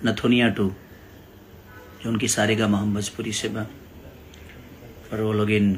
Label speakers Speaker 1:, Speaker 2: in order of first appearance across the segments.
Speaker 1: नथुनिया 2 जो उनकी सारेगामा हम भोजपुरी से बा और वो लोग इन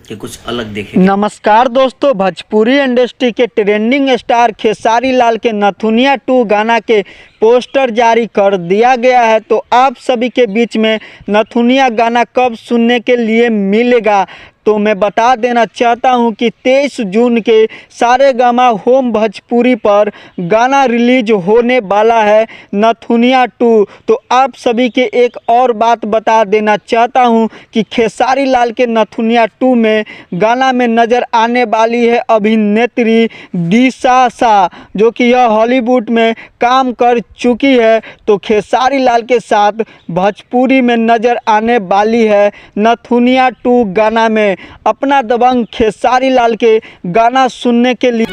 Speaker 1: के कुछ अलग देखे।
Speaker 2: नमस्कार दोस्तों, भोजपुरी इंडस्ट्री के ट्रेंडिंग स्टार खेसारी लाल के नथुनिया 2 गाना के पोस्टर जारी कर दिया गया है। तो आप सभी के बीच में नथुनिया गाना कब सुनने के लिए मिलेगा, तो मैं बता देना चाहता हूं कि 23 जून के सारेगामा होम भोजपुरी पर गाना रिलीज होने वाला है नथुनिया 2। तो आप सभी के एक और बात बता देना चाहता हूं कि खेसारी लाल के नथुनिया 2 में गाना में नज़र आने वाली है अभिनेत्री दिशा शाह, जो कि यह हॉलीवुड में काम कर चुकी है। तो खेसारी लाल के साथ भोजपुरी में नज़र आने वाली है नथुनिया 2 गाना में। अपना दबंग खेसारी लाल के गाना सुनने के लिए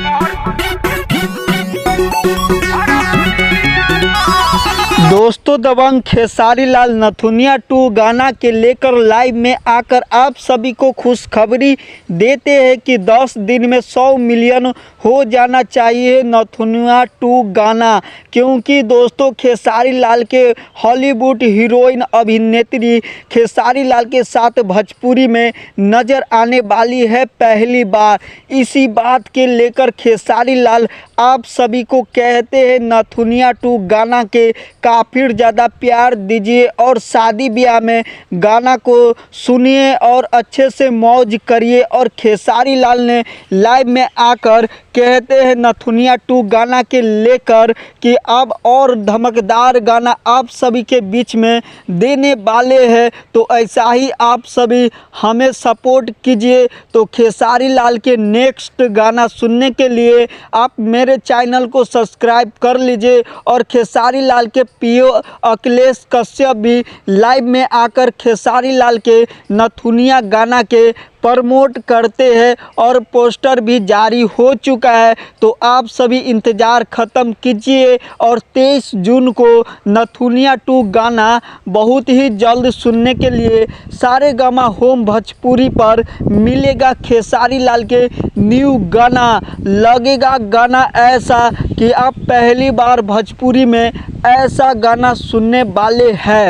Speaker 2: दोस्तों, दबंग खेसारी लाल नथुनिया 2 गाना के लेकर लाइव में आकर आप सभी को खुशखबरी देते हैं कि 10 दिन में 100 मिलियन हो जाना चाहिए नथुनिया 2 गाना। क्योंकि दोस्तों, खेसारी लाल के हॉलीवुड हीरोइन अभिनेत्री खेसारी लाल के साथ भोजपुरी में नज़र आने वाली है पहली बार। इसी बात के लेकर खेसारी लाल आप सभी को कहते हैं नथुनिया 2 गाना के काफ़ी ज़्यादा प्यार दीजिए और शादी ब्याह में गाना को सुनिए और अच्छे से मौज करिए। और खेसारी लाल ने लाइव में आकर कहते हैं नथुनिया 2 गाना के लेकर कि अब और धमकदार गाना आप सभी के बीच में देने वाले हैं। तो ऐसा ही आप सभी हमें सपोर्ट कीजिए। तो खेसारी लाल के नेक्स्ट गाना सुनने के लिए आप मेरे चैनल को सब्सक्राइब कर लीजिए। और खेसारी लाल के पीओ अखिलेश कश्यप भी लाइव में आकर खेसारी लाल के नथुनिया गाना के प्रमोट करते हैं और पोस्टर भी जारी हो चुका है। तो आप सभी इंतज़ार ख़त्म कीजिए और 23 जून को नथुनिया 2 गाना बहुत ही जल्द सुनने के लिए सारेगामा होम भोजपुरी पर मिलेगा। खेसारी लाल के न्यू गाना लगेगा गाना ऐसा कि आप पहली बार भोजपुरी में ऐसा गाना सुनने वाले हैं।